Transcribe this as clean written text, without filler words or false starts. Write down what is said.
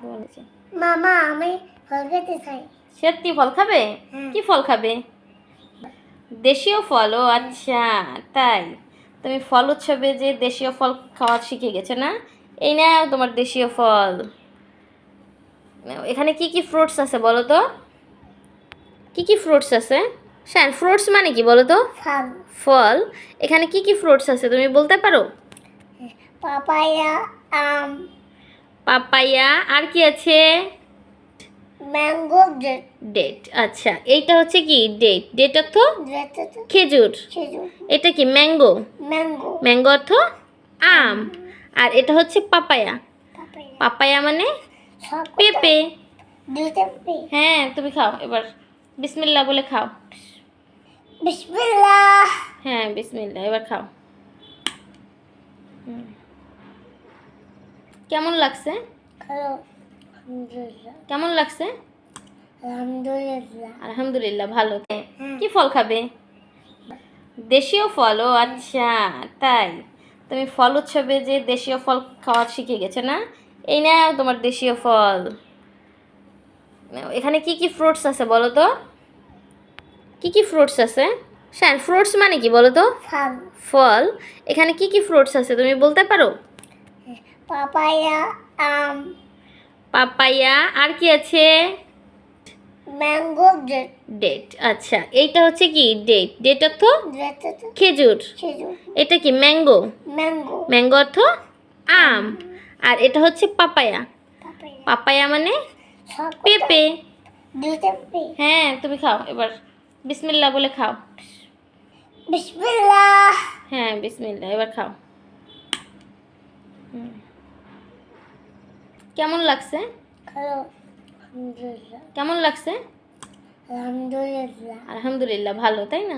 বলেছে মামা আমি ফল খেতে চাই। সত্যি ফল খাবে? কি ফল খাবে? দেশীয় ফল? ও আচ্ছা, তাই তুমি ফল উৎসবে যে দেশীয় ফল খাওয়া শিখে গেছো না? এই নাও তোমার দেশীয় ফল। নাও, এখানে কি কি ফ্রুটস আছে বলো তো? কি কি ফ্রুটস আছে? শান, ফ্রুটস মানে কি বলো তো? ফল। ফল। এখানে কি কি ফ্রুটস আছে তুমি বলতে পারো? পাপায়া, আম, পাপায়া। আর কি আছে? Mango, date. ডেট। আচ্ছা, এইটা হচ্ছে কি ডেট? ডেট অর্থ ডেট খেজুর। খেজুর। এটা কি ম্যাঙ্গো? ম্যাঙ্গো। ম্যাঙ্গো অর্থ আম। আর এটা হচ্ছে পাপায়া। পাপায়া। পাপায়া মানে সবকটা পেঁপে। দুইটা পেঁপে। হ্যাঁ, তুমি খাও এবার। বিসমিল্লাহ বলে খাও। বিসমিল্লাহ। হ্যাঁ, বিসমিল্লাহ, এবার খাও। কেমন লাগছে? হ্যালো, আলহামদুলিল্লাহ। কেমন লাগছে? আলহামদুলিল্লাহ। আলহামদুলিল্লাহ, ভালো। কি ফল খাবে? দেশীয় ফল? ও আচ্ছা, তাই তুমি ফল উৎসবে যে দেশীয় ফল খাওয়া শিখে গেছো না? এই নাও তোমার দেশীয় ফল। নাও, এখানে কি কি ফ্রুটস আছে বলো তো? কি কি ফ্রুটস আছে? শান, ফ্রুটস মানে কি বলো তো? ফল। ফল। এখানে কি কি ফ্রুটস আছে তুমি বলতে পারো? পাপায়া, আম, পাপায়া। আর কি আছে? Mango, date. ডেট। আচ্ছা, এইটা হচ্ছে কি ডেট? ডেট অর্থ ডেট খেজুর। খেজুর। এটা কি ম্যাঙ্গো? ম্যাঙ্গো। ম্যাঙ্গো অর্থ আম। আর এটা হচ্ছে পাপায়া। পাপায়া। পাপায়া মানে সবকটা পেঁপে। দুইটা পেঁপে। হ্যাঁ, তুমি খাও এবার। বিসমিল্লাহ বলে খাও। বিসমিল্লাহ। হ্যাঁ, বিসমিল্লাহ, এবার খাও। কেমন লাগছে? হ্যালো, আলহামদুলিল্লাহ। কেমন লাগছে? আলহামদুলিল্লাহ। আলহামদুলিল্লাহ, ভালো, তাই না?